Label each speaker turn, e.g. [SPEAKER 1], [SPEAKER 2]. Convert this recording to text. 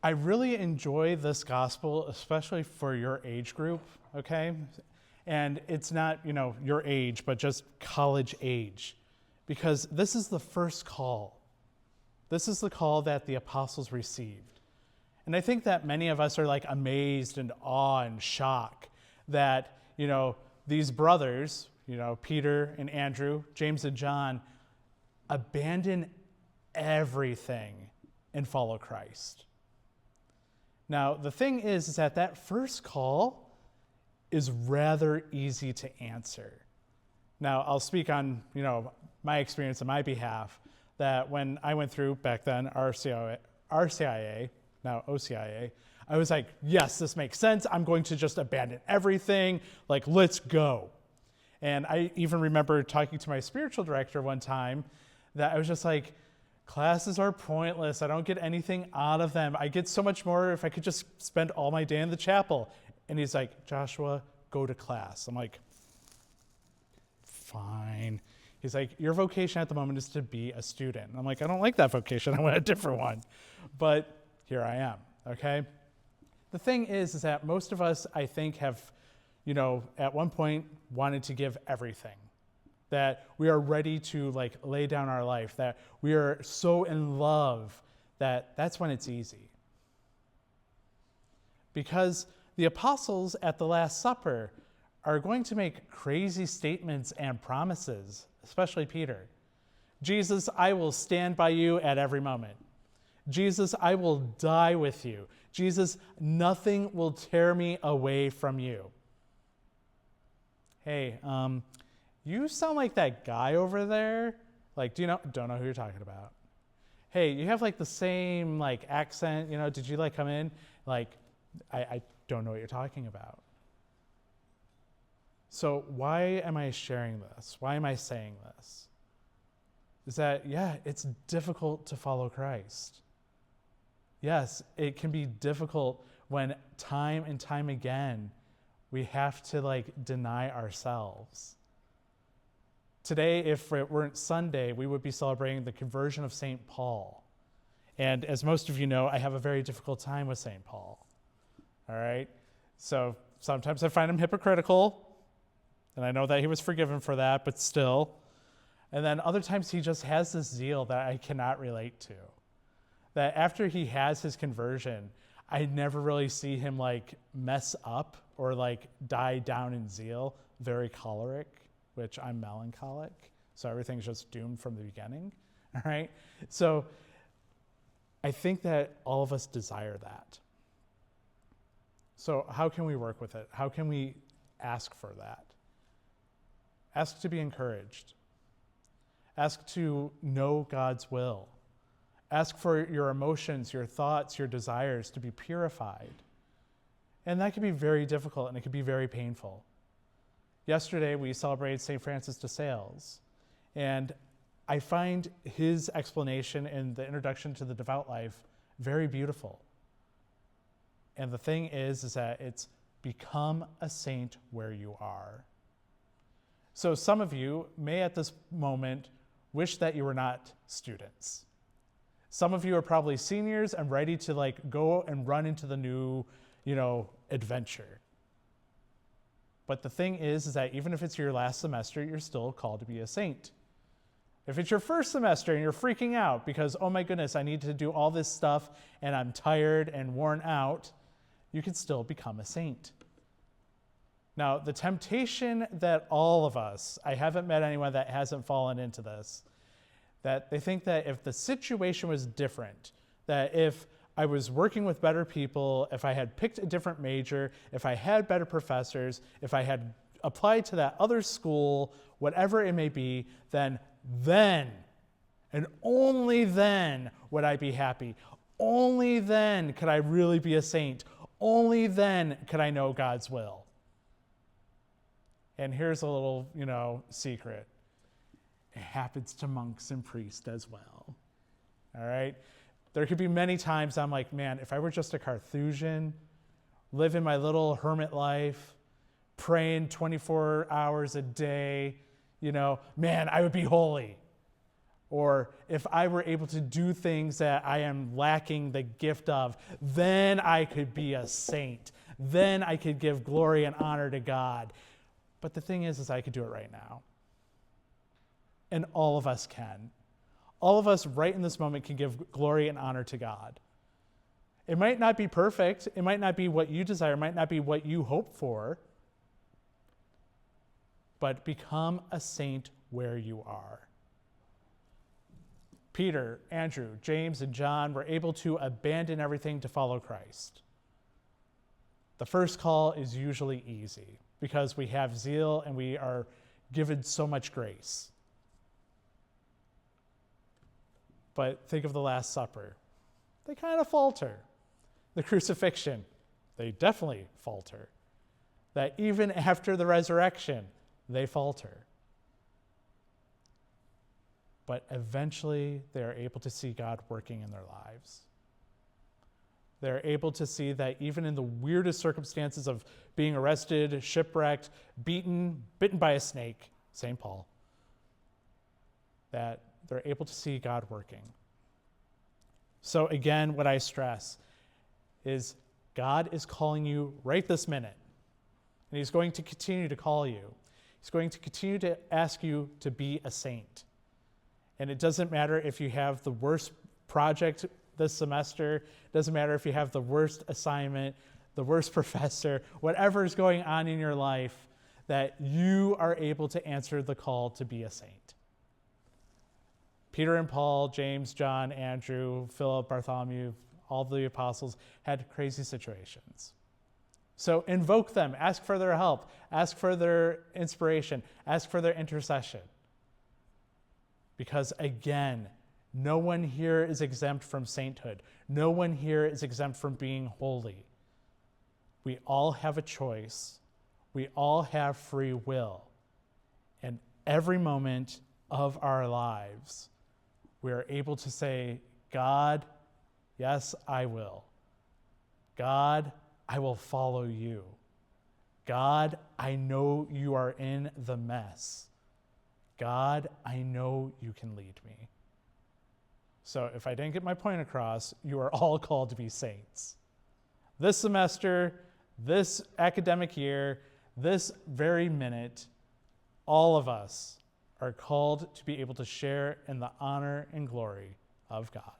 [SPEAKER 1] I really enjoy this gospel, especially for your age group, okay? And it's not, your age, but just college age, because this is the first call. This is the call that the apostles received. And I think that many of us are like amazed and awe and shock that, these brothers, Peter and Andrew, James and John, abandon everything and follow Christ. Now, the thing is that first call is rather easy to answer. Now, I'll speak on, my experience on my behalf, that when I went through back then RCIA, now OCIA, I was like, yes, this makes sense. I'm going to just abandon everything. Like, let's go. And I even remember talking to my spiritual director one time that I was just like, classes are pointless. I don't get anything out of them. I get so much more if I could just spend all my day in the chapel. And he's like, Joshua, go to class. I'm like, fine. He's like, your vocation at the moment is to be a student. I'm like, I don't like that vocation. I want a different one. But here I am, okay? The thing is that most of us, I think, have, at one point wanted to give everything. That we are ready to lay down our life, that we are so in love that that's when it's easy. Because the apostles at the Last Supper are going to make crazy statements and promises, especially Peter. Jesus, I will stand by you at every moment. Jesus, I will die with you. Jesus, nothing will tear me away from you. Hey, you sound like that guy over there. Don't know who you're talking about. Hey, you have the same accent, did you come in? I don't know what you're talking about. So why am I sharing this? Why am I saying this? Is that, it's difficult to follow Christ. Yes, it can be difficult when time and time again we have to deny ourselves. Today, if it weren't Sunday, we would be celebrating the conversion of St. Paul. And as most of you know, I have a very difficult time with St. Paul. All right? So sometimes I find him hypocritical, and I know that he was forgiven for that, but still. And then other times he just has this zeal that I cannot relate to. That after he has his conversion, I never really see him mess up or die down in zeal, very choleric, which I'm melancholic, so everything's just doomed from the beginning, all right? So I think that all of us desire that. So how can we work with it? How can we ask for that? Ask to be encouraged. Ask to know God's will. Ask for your emotions, your thoughts, your desires to be purified. And that can be very difficult and it can be very painful. Yesterday, we celebrated St. Francis de Sales, and I find his explanation in the introduction to the devout life very beautiful. And the thing is that it's become a saint where you are. So some of you may at this moment wish that you were not students. Some of you are probably seniors and ready to go and run into the new, adventure. But the thing is that even if it's your last semester, you're still called to be a saint. If it's your first semester and you're freaking out because, oh my goodness, I need to do all this stuff and I'm tired and worn out, you can still become a saint. Now, the temptation that all of us, I haven't met anyone that hasn't fallen into this, that they think that if the situation was different, that if I was working with better people, if I had picked a different major, if I had better professors, if I had applied to that other school, whatever it may be, then and only then would I be happy. Only then could I really be a saint. Only then could I know God's will. And here's a little, secret. It happens to monks and priests as well. All right? There could be many times I'm like, man, if I were just a Carthusian, living my little hermit life, praying 24 hours a day, man, I would be holy. Or if I were able to do things that I am lacking the gift of, then I could be a saint. Then I could give glory and honor to God. But the thing is I could do it right now. And all of us can. All of us right in this moment can give glory and honor to God. It might not be perfect. It might not be what you desire. It might not be what you hope for. But become a saint where you are. Peter, Andrew, James, and John were able to abandon everything to follow Christ. The first call is usually easy because we have zeal and we are given so much grace. But think of the Last Supper. They kind of falter. The crucifixion, they definitely falter. That even after the resurrection, they falter. But eventually, they are able to see God working in their lives. They're able to see that even in the weirdest circumstances of being arrested, shipwrecked, beaten, bitten by a snake, St. Paul, that they're able to see God working. So again, what I stress is God is calling you right this minute. And he's going to continue to call you. He's going to continue to ask you to be a saint. And it doesn't matter if you have the worst project this semester. It doesn't matter if you have the worst assignment, the worst professor, whatever is going on in your life, that you are able to answer the call to be a saint. Peter and Paul, James, John, Andrew, Philip, Bartholomew, all the apostles had crazy situations. So invoke them, ask for their help, ask for their inspiration, ask for their intercession. Because again, no one here is exempt from sainthood. No one here is exempt from being holy. We all have a choice. We all have free will. And every moment of our lives, we are able to say, God, yes, I will. God, I will follow you. God, I know you are in the mess. God, I know you can lead me. So if I didn't get my point across, you are all called to be saints. This semester, this academic year, this very minute, all of us are called to be able to share in the honor and glory of God.